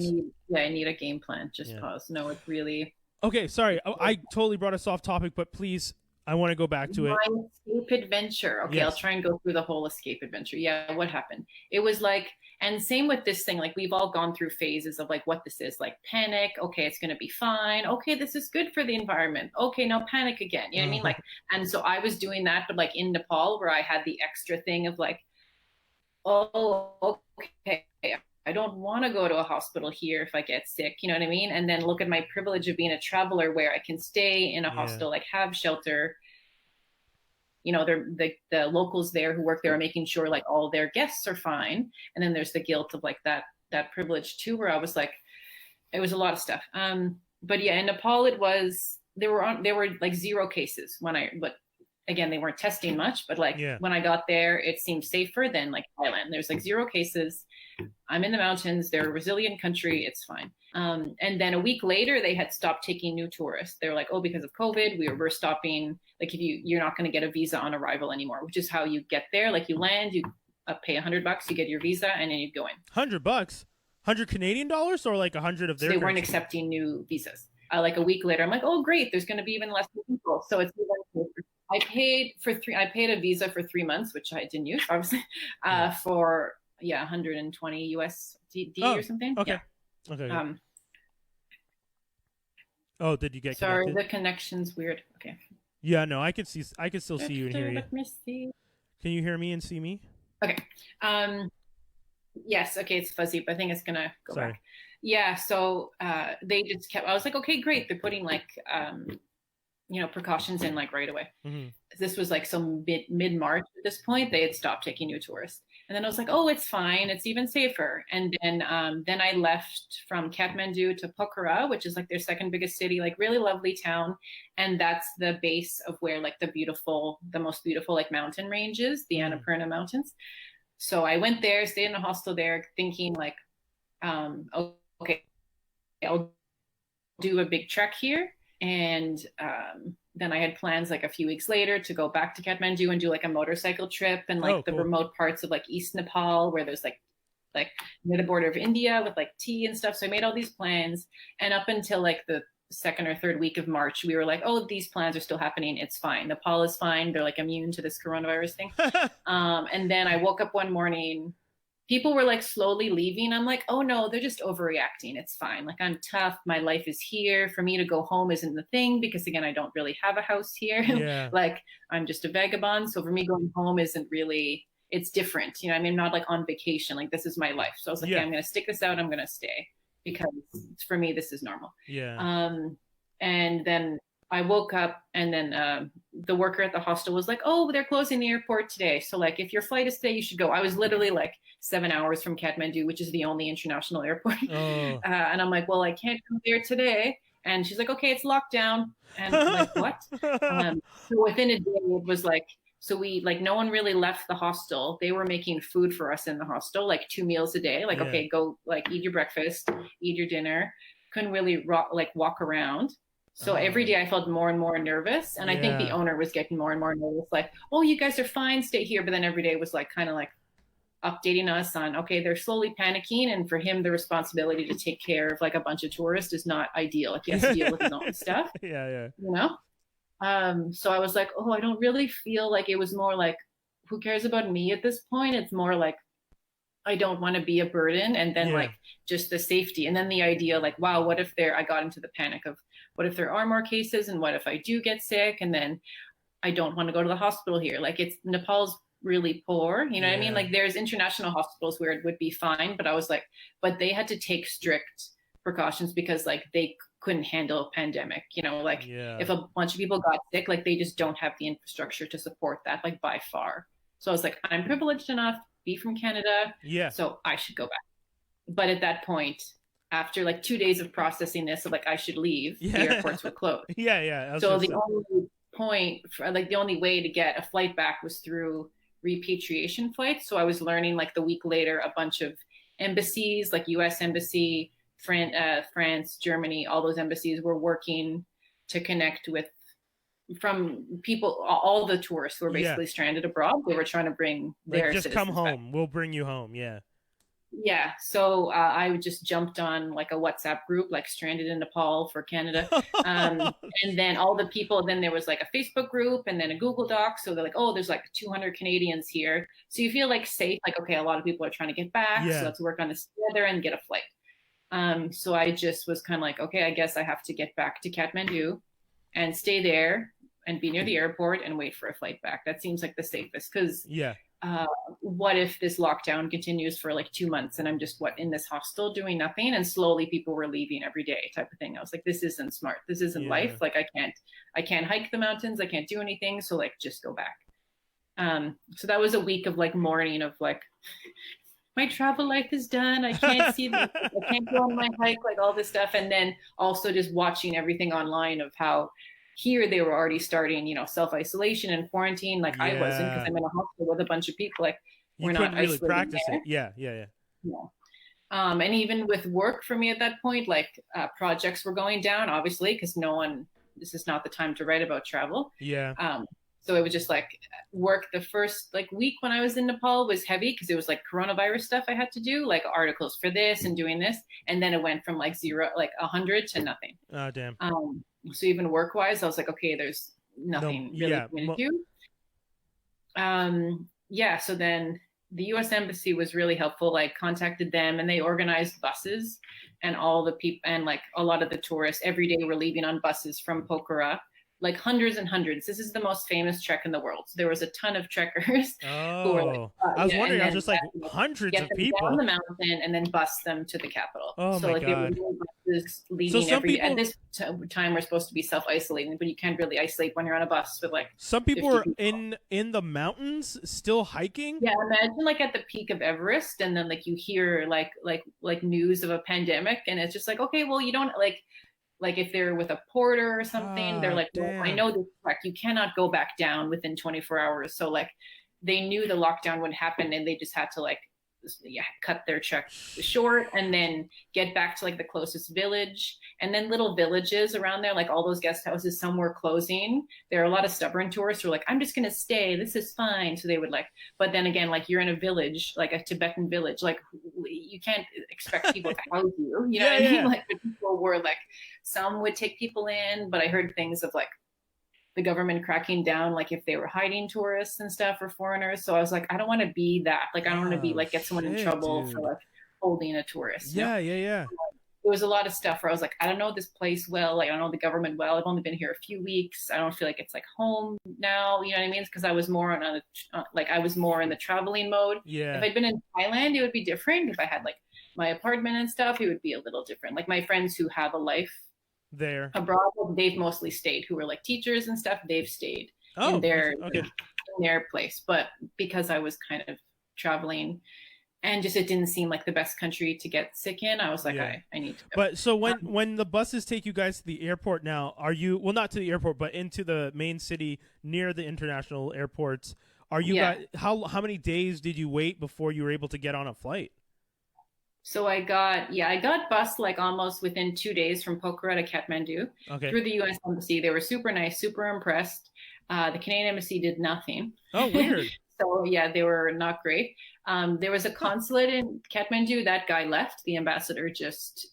I need a game plan. Just Yeah. pause. No, it's really Okay, sorry, I totally brought us off topic, but please, I want to go back to it. my escape adventure. Okay, I'll Yes. try and go through the whole escape adventure. Yeah, what happened? It was like, and same with this thing. Like, we've all gone through phases of like what this is. Like, panic. Okay, it's going to be fine. Okay, this is good for the environment. Okay, now panic again. You know what I mean? Like, and so I was doing that, but like in Nepal, where I had the extra thing of like, oh, okay, I don't want to go to a hospital here if I get sick. You know what I mean? And then look at my privilege of being a traveler, where I can stay in a Yeah. hostel, like have shelter. They're the locals there who work there are making sure like all their guests are fine. And then there's the guilt of like that privilege too, where I was like, it was a lot of stuff. But yeah, in Nepal there were like 0 cases but again, they weren't testing much, but like Yeah. when I got there, it seemed safer than like Thailand. There's like 0 cases. I'm in the mountains. They're a resilient country. It's fine. And then a week later, they had stopped taking new tourists. They're like, oh, because of COVID, we're stopping. Like, if you're not going to get a visa on arrival anymore, which is how you get there. Like, you land, you pay $100, you get your visa, and then you go in. $100, 100 Canadian dollars, or like 100 of their. So they weren't currency? accepting new visas. Like a week later, I'm like, oh, great, there's going to be even less people. So it's even. I paid a visa for 3 months, which I didn't use, obviously, for 120 USD or something. Okay. Yeah. Okay. Oh, did you get Sorry, connected? the connection's weird. Okay. Yeah, no, I can still see you and hear you. Let me see. Can you hear me and see me? Okay. Yes. Okay, it's fuzzy, but I think it's gonna go Sorry. back. Yeah. So they just kept. I was like, okay, great. They're putting like precautions in like right away. Mm-hmm. This was like some mid March at this point. They had stopped taking new tourists. And then I was like, oh, it's fine. It's even safer. And then I left from Kathmandu to Pokhara, which is like their second biggest city, like really lovely town. And that's the base of where like the most beautiful like mountain ranges, the Mm. Annapurna Mountains. So I went there, stayed in a hostel there, thinking like, okay, I'll do a big trek here. And then I had plans like a few weeks later to go back to Kathmandu and do like a motorcycle trip and Oh, like the cool. remote parts of like East Nepal where there's like near the border of India with like tea and stuff. So I made all these plans, and up until like the second or third week of March, we were like, oh, these plans are still happening. It's fine. Nepal is fine. They're like immune to this coronavirus thing. And then I woke up one morning, people were like slowly leaving. I'm like, oh no, they're just overreacting. It's fine. Like, I'm tough. My life is here. For me to go home isn't the thing because, again, I don't really have a house here. Yeah. Like, I'm just a vagabond. So for me, going home isn't really, it's different. You know, I mean, I'm not like on vacation. Like, this is my life. So I was like, Yeah. I'm going to stick this out. I'm going to stay because for me, this is normal. Yeah. And then I woke up, and then the worker at the hostel was like, oh, they're closing the airport today. So like, if your flight is today, you should go. I was literally like 7 hours from Kathmandu, which is the only international airport. Oh. And I'm like, well, I can't come there today. And she's like, okay, it's locked down. And I'm like, what? So within a day, it was like, so we like, no one really left the hostel. They were making food for us in the hostel, like 2 meals a day. Like, Yeah. okay, go like eat your breakfast, eat your dinner. Couldn't really walk around. So every day I felt more and more nervous. And I think the Yeah. owner was getting more and more nervous, like, oh, you guys are fine, stay here. But then every day was like kind of like updating us on, okay, they're slowly panicking. And for him, the responsibility to take care of like a bunch of tourists is not ideal. Like, he has to deal with his own stuff, Yeah. Yeah. you know? So I was like, oh, I don't really feel like, it was more like, who cares about me at this point? It's more like, I don't want to be a burden. And then Yeah. like just the safety. And then the idea like, wow, what if I got into the panic of what if there are more cases, and what if I do get sick? And then I don't want to go to the hospital here. Like, it's Nepal's really poor. You know what I mean? Yeah. Like, there's international hospitals where it would be fine, but I was like, but they had to take strict precautions because like they couldn't handle a pandemic. You know, like Yeah. if a bunch of people got sick, like they just don't have the infrastructure to support that, like by far. So I was like, I'm privileged enough, be from Canada, Yeah. so I should go back. But at that point, after like 2 days of processing this, of like I should leave, the Yeah. airports were closed. Yeah. Yeah. I was So gonna the say. only point, like the only way to get a flight back was through repatriation flights. So I was learning like the week later, a bunch of embassies, like U.S. Embassy, France, Germany, all those embassies were working to connect with from people, all the tourists who were Yeah. basically stranded abroad. They were trying to bring Like, their just come citizens back. home. We'll bring you home. Yeah. Yeah, so I just jumped on like a WhatsApp group, like Stranded in Nepal for Canada. And then all the people, then there was like a Facebook group and then a Google Doc. So they're like, oh, there's like 200 Canadians here. So you feel like safe, like, okay, a lot of people are trying to get back. Yeah. So let's work on this together and get a flight. So I just was kind of like, okay, I guess I have to get back to Kathmandu and stay there and be near the airport and wait for a flight back. That seems like the safest, because Yeah. what if this lockdown continues for like 2 months and I'm just in this hostel doing nothing, and slowly people were leaving every day, type of thing. I was like, this isn't smart. This isn't Yeah. life. Like, I can't hike the mountains. I can't do anything. So like, just go back. So that was a week of like mourning of like, my travel life is done. I can't I can't go on my hike, like all this stuff. And then also just watching everything online of how here they were already starting, you know, self-isolation and quarantine. Like, I wasn't, because Yeah. I'm in a hospital with a bunch of people. Like, You we're not couldn't really isolated practice there. it. Yeah. Yeah. Yeah. Yeah. And even with work for me at that point, like projects were going down, obviously, because this is not the time to write about travel. Yeah. So it was just like work. The first like week when I was in Nepal was heavy because it was like coronavirus stuff I had to do, like articles for this and doing this. And then it went from like 100 to nothing. Oh, damn. So even work wise, I was like, okay, there's nothing really yeah, for me to do. Yeah, so then the US Embassy was really helpful. I contacted them and they organized buses, and all the people and like a lot of the tourists every day were leaving on buses from Pokhara, like hundreds and hundreds. This is the most famous trek in the world. So there was a ton of trekkers who were like, Oh, I was yeah, and wondering. I was then just like hundreds get of them down the people. mountain and then bus them to the capital. Oh So my like they were God. doing buses So leaving some every, at people, this time we're supposed to be self-isolating, but you can't really isolate when you're on a bus with like some people 50 are people. in the mountains still hiking. Yeah, imagine like at the peak of Everest, and then like you hear like news of a pandemic, and it's just like, okay, well, you don't like if they're with a porter or something, they're God like, well, I damn. know this trek, you cannot go back down within 24 hours. So like they knew the lockdown would happen, and they just had to like, yeah, cut their trek short and then get back to like the closest village, and then little villages around there, like all those guest houses, some were closing. There are a lot of stubborn tourists who are like, I'm just gonna stay, this is fine. So they would like, but then again, like you're in a village, like a Tibetan village, like you can't expect people to house you, you know Yeah, what I mean? yeah. Like the people were like, some would take people in, but I heard things of like the government cracking down, like if they were hiding tourists and stuff or foreigners. So I was like, I don't want to be that. Like, I don't want to be Oh like get someone in shit, trouble for dude. like holding a tourist. Yeah, yeah, yeah. There was a lot of stuff where I was like, I don't know this place well. Like, I don't know the government well. I've only been here a few weeks. I don't feel like it's like home now. You know what I mean? Because I was more on a, like I was more in the traveling mode. If Yeah. I'd been in Thailand, it would be different. If I had like my apartment and stuff, it would be a little different. Like my friends who have a life There. abroad, they've mostly stayed, who were like teachers and stuff, they've stayed in Oh, their okay. place. But because I was kind of traveling and just it didn't seem like the best country to get sick in, I was like, Yeah. I need to But so go. when the buses take you guys to the airport now, are you, well, not to the airport, but into the main city near the international airports? Are you Yeah. guys, how many days did you wait before you were able to get on a flight? So I got bused like almost within 2 days from Pokhara to Kathmandu Okay. through the U.S. Embassy. They were super nice, super impressed. The Canadian Embassy did nothing. Oh, weird. So yeah, they were not great. There was a Huh. consulate in Kathmandu. That guy left. The ambassador just,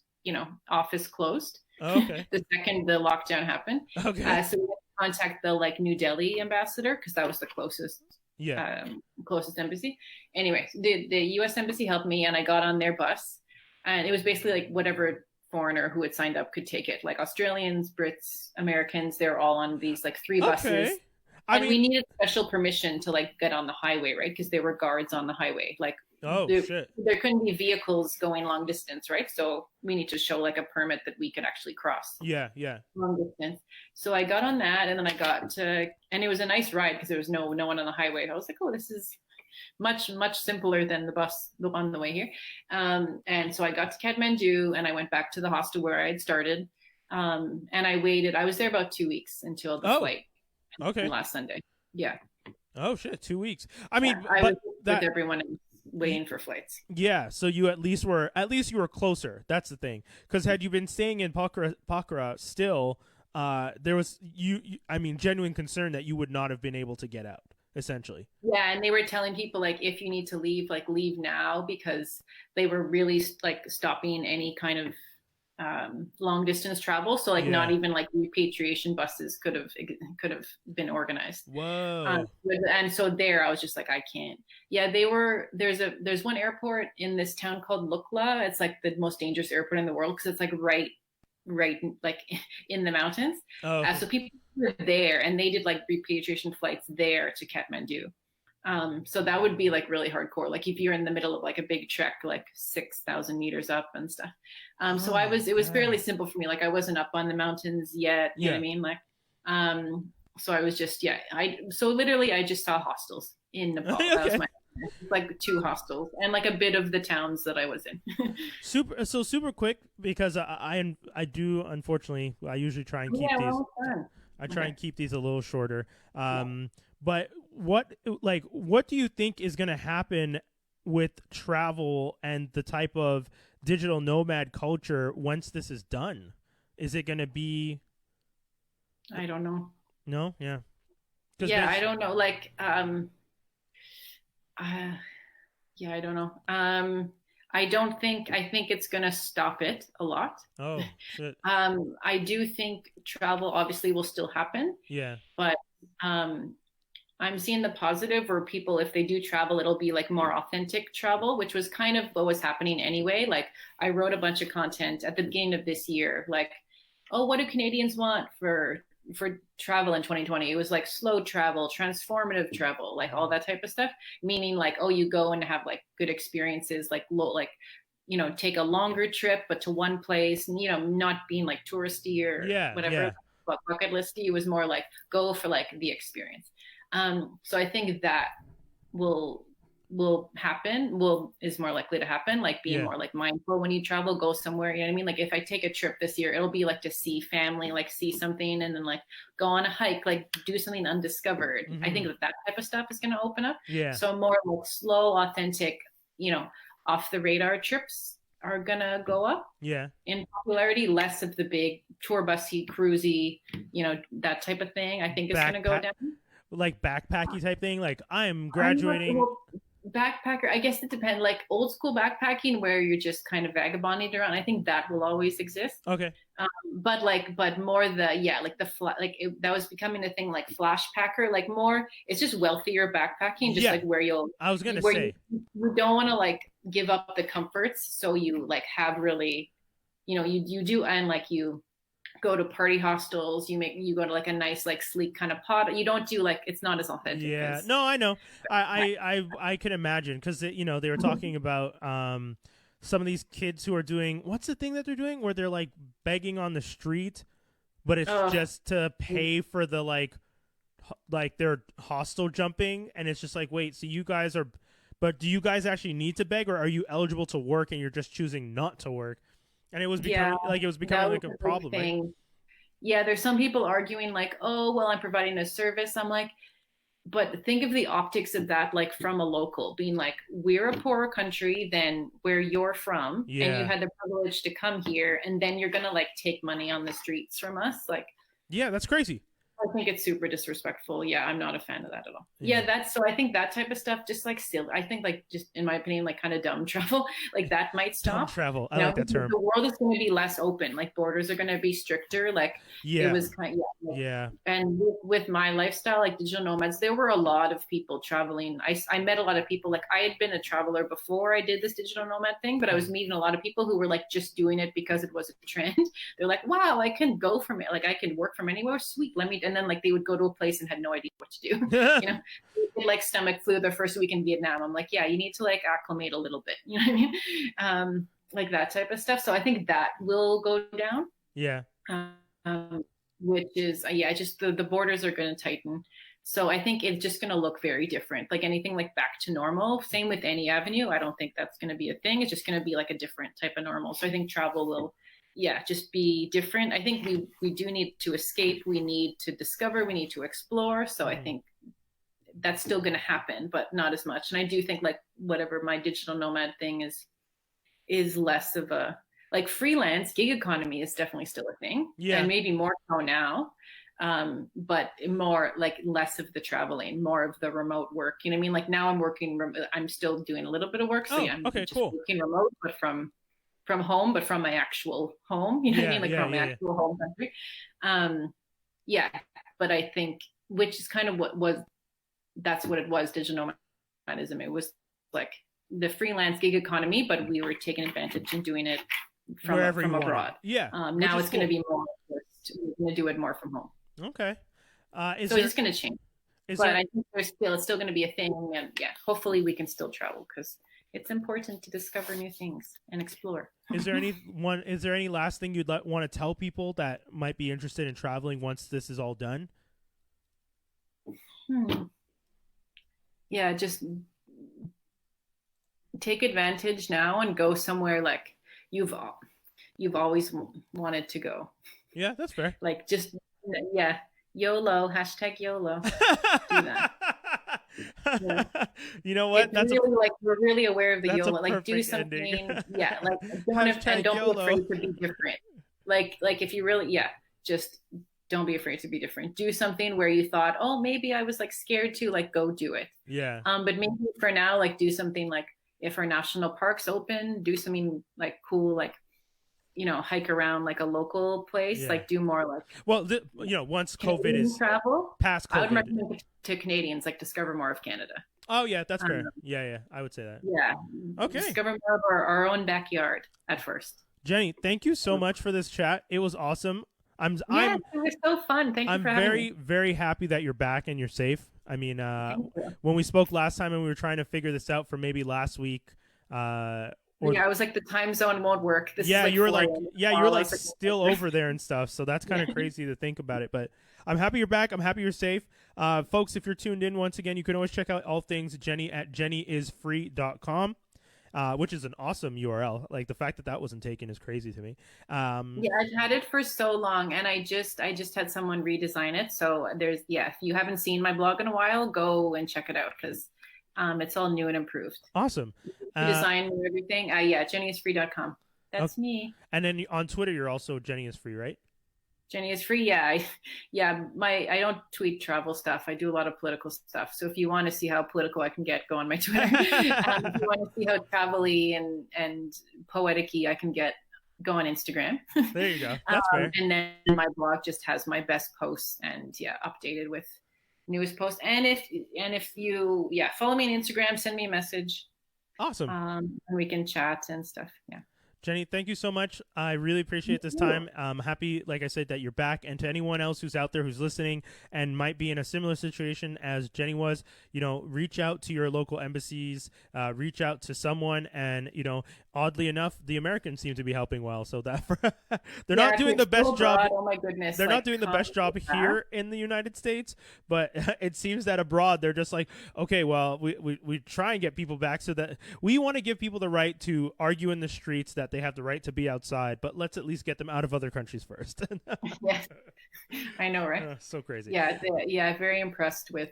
office closed Oh, okay. the second the lockdown happened. Okay. So we had to contact the like New Delhi ambassador because that was the Yeah. closest embassy. Anyway, the U.S. embassy helped me, and I got on their bus, and it was basically like whatever foreigner who had signed up could take it. Like Australians, Brits, Americans, they're all on these like three buses. Okay. I And we mean, needed special permission to like get on the highway, right? Because there were guards on the highway. Like oh there, shit. there couldn't be vehicles going long distance, right? So we need to show like a permit that we could actually cross Yeah, yeah. long distance. So I got on that, and then I got to, and it was a nice ride because there was no one on the highway. I was like, oh, this is much simpler than the bus on the way here. And so I got to Kathmandu, and I went back to the hostel where I had started. And I waited. I was there about 2 weeks until the Oh, flight okay. last Sunday. Yeah, Oh shit, 2 weeks. I mean, I was but with that, everyone waiting for flights. yeah. So you at least you were closer. That's the thing. Because had you been staying in Pokhara still, there was I mean, genuine concern that you would not have been able to get out. Essentially. Yeah, and they were telling people like if you need to leave, like leave now, because they were really like stopping any kind of long distance travel. So like not Yeah. even like repatriation buses could have been organized. Whoa. And so there, I was just like, I can't. Yeah, there's one airport in this town called Lukla. It's like the most dangerous airport in the world because it's like right like in the mountains. Oh, okay. So people were there, and they did like repatriation flights there to Kathmandu. So that would be like really hardcore. Like if you're in the middle of like a big trek, like 6,000 meters up and stuff. So Oh it was God. fairly simple for me. Like I wasn't up on the mountains yet. You know what I mean? Like, so I was just, yeah, so literally I just saw hostels in Nepal. Okay. That was my, like 2 hostels and like a bit of the towns that I was in. super quick because I do, unfortunately, I usually try and keep Yeah, these. well done. I try Okay. and keep these a little shorter. But what do you think is going to happen with travel and the type of digital nomad culture once this is done? Is it going to be I don't know. no? Yeah. 'Cause Yeah, there's- I don't know. Like, yeah, I don't know. I think it's going to stop it a lot. Oh shit. I do think travel obviously will still happen, Yeah. but I'm seeing the positive where people, if they do travel, it'll be like more authentic travel, which was kind of what was happening anyway. Like I wrote a bunch of content at the beginning of this year, like, oh, what do Canadians want for for travel in 2020. It was like slow travel, transformative travel, like all that type of stuff. Meaning like, oh, you go and have like good experiences, like like, you know, take a longer trip, but to one place, and, you know, not being like touristy or Yeah, whatever, yeah, bucket listy. It was more like go for like the experience. So I think that will happen, is more likely to happen, like being yeah. more like mindful when you travel, go somewhere, you know what I mean? Like if I take a trip this year, it'll be like to see family, like see something, and then like go on a hike, like do something undiscovered. I think that type of stuff is going to open up. Yeah. So more like slow, authentic, you know, off the radar trips are gonna go up Yeah. in popularity. Less of the big tour busy, cruisy, you know, that type of thing. I think is gonna go Backpack, down. like backpacky type thing. Like I'm I'm graduating. backpacker. I guess it depends. Like old school backpacking, where you're just kind of vagabonding around. I think that will always exist. Okay. But more like that was becoming a thing, like flash packer, like more. It's just wealthier backpacking, just Yeah. like where I was gonna say. you don't want to like give up the comforts, so you like have really, you know, you do, and like you go to party hostels, you go to like a nice like sleek kind of pod. You don't do like, it's not as authentic Yeah. as No, I know. I can imagine because you know they were talking about some of these kids who are doing what's the thing that they're doing where they're like begging on the street, but it's just to pay for the like their hostel jumping, and it's just like wait, so you guys are, but do you guys actually need to beg, or are you eligible to work and you're just choosing not to work? And it was becoming like a problem, right? Yeah, there's some people arguing like, oh, well, I'm providing a service. I'm like, but think of the optics of that, like from a local being like, we're a poorer country than where you're from, and you Yeah. had the privilege to come here, and then you're gonna like take money on the streets from us. Like, Yeah, that's crazy. I think it's super disrespectful. Yeah, I'm not a fan of that at all. Yeah. Yeah, that's, so I think that type of stuff, just like silly. I think like, just in my opinion, like kind of dumb travel, like that might Dumb stop. travel. I You know, like that term. the world is going to be less open. Like borders are going to be stricter. Like Yeah. it was kind of, Yeah. and with my lifestyle, like digital nomads, there were a lot of people traveling. I met a lot of people. Like I had been a traveler before I did this digital nomad thing, but I was meeting a lot of people who were like just doing it because it was a trend. They're like, wow, I can go from it. Like I can work from anywhere. Sweet. And then like they would go to a place and had no idea what to do. You know, like stomach flu their first week in Vietnam. I'm like, yeah, you need to like acclimate a little bit. You know what I mean? Like that type of stuff. So I think that will go down. Yeah. Which is, just the borders are going to tighten. So I think it's just going to look very different. Like anything like back to normal. Same with any avenue. I don't think that's going to be a thing. It's just going to be like a different type of normal. So I think travel will, just be different. I think we do need to escape. We need to discover. We need to explore. So I think that's still going to happen, but not as much. And I do think like whatever my digital nomad thing is less of a, like freelance gig economy is definitely still a thing. Yeah. And maybe more so now. But more like less of the traveling, more of the remote work. You know what I mean? Like now I'm still doing a little bit of work. So I'm just working remote, but from home, but from my actual home. You know what I mean? Like from my actual home country. But I think, which is kind of that's what it was, digital nomadism. It was like the freelance gig economy, but we were taking advantage and doing it from abroad. Yeah. Now it's going to be more, we're going to do it more from home. Okay. So it's just going to change. But I think it's still going to be a thing. And hopefully we can still travel because it's important to discover new things and explore. Is there any last thing you'd want to tell people that might be interested in traveling once this is all done? Yeah, just take advantage now and go somewhere like you've always wanted to go. Yeah, that's fair. Like just YOLO, #YOLO. Do that. Yeah. You know what? That's really like we're really aware of the YOLO. Like do something. Ending. Yeah, like don't be afraid to be different. Like if you really just don't be afraid to be different. Do something where you thought, oh, maybe I was like scared to, like go do it. Yeah. But maybe for now, like do something like if our national parks open, do something like cool, like hike around like a local place, like do more like. Well, once COVID is travel, past COVID, I would recommend to Canadians like discover more of Canada. Oh yeah, that's fair. Yeah, I would say that. Yeah. Okay. Discover more of our own backyard at first. Jenny, thank you so much for this chat. It was awesome. I'm Yes, it was so fun. Thank you I'm for having very, me. very happy that you're back and you're safe. I mean, Thank you. when we spoke last time and we were trying to figure this out for maybe last week, or Yeah, I was like, the time zone won't work. This is yeah, like you were 4 like, a.m. yeah, you were tomorrow. I like was like, still over there and stuff. So that's kind yeah. of crazy to think about it. But I'm happy you're back. I'm happy you're safe. Folks, if you're tuned in once again, you can always check out all things Jenny at jennyisfree.com. Which is an awesome URL. Like the fact that that wasn't taken is crazy to me. Yeah, I've had it for so long, and I just had someone redesign it. So if you haven't seen my blog in a while, go and check it out because it's all new and improved. Awesome. Redesign and everything. Yeah, jennyisfree.com. Okay. That's me. And then on Twitter, you're also Jenny is free, right? Jenny is free. Yeah, I don't tweet travel stuff. I do a lot of political stuff. So if you want to see how political I can get, go on my Twitter. If you want to see how travel-y and poetic-y I can get, go on Instagram. There you go. That's fair. And then my blog just has my best posts and updated with newest posts. And if you follow me on Instagram, send me a message. Awesome. And we can chat and stuff. Yeah. Jenny, thank you so much. I really appreciate this time. I'm happy, like I said, that you're back. And to anyone else who's out there who's listening and might be in a similar situation as Jenny was, reach out to your local embassies, reach out to someone. And, oddly enough, the Americans seem to be helping well. So that they're not doing the best job. Oh my goodness. They're not doing the best job here in the United States, but it seems that abroad they're just like, okay, well, we try and get people back so that we want to give people the right to argue in the streets that they have the right to be outside, but let's at least get them out of other countries first. Yes, I know, right? So crazy. Yeah, very impressed with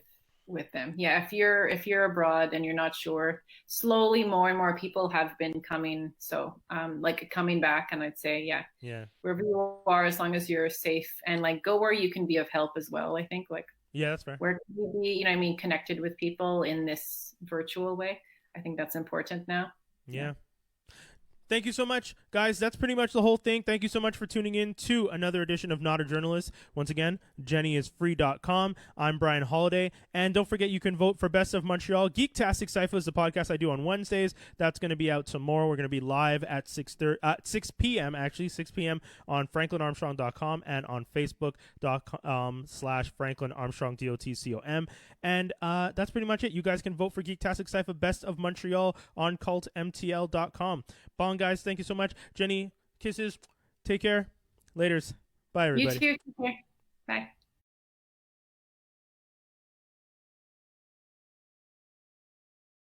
them. Yeah, if you're abroad and you're not sure, slowly more and more people have been coming. So like coming back, and I'd say wherever you are, as long as you're safe and like go where you can be of help as well. I think like that's fair. Where can you be, connected with people in this virtual way. I think that's important now. Yeah. Thank you so much, guys. That's pretty much the whole thing. Thank you so much for tuning in to another edition of Not a Journalist. Once again, jennyisfree.com. I'm Brian Holidae. And don't forget, you can vote for Best of Montreal. Geektastic Cypher is the podcast I do on Wednesdays. That's going to be out tomorrow. We're going to be live at 6 p.m. on franklinarmstrong.com and on facebook.com/franklinarmstrongdotcom. And that's pretty much it. You guys can vote for Geektastic Cypher Best of Montreal on cultmtl.com. Bong, guys, thank you so much. Jenny, kisses. Take care. Laters. Bye, everybody. You too. Bye.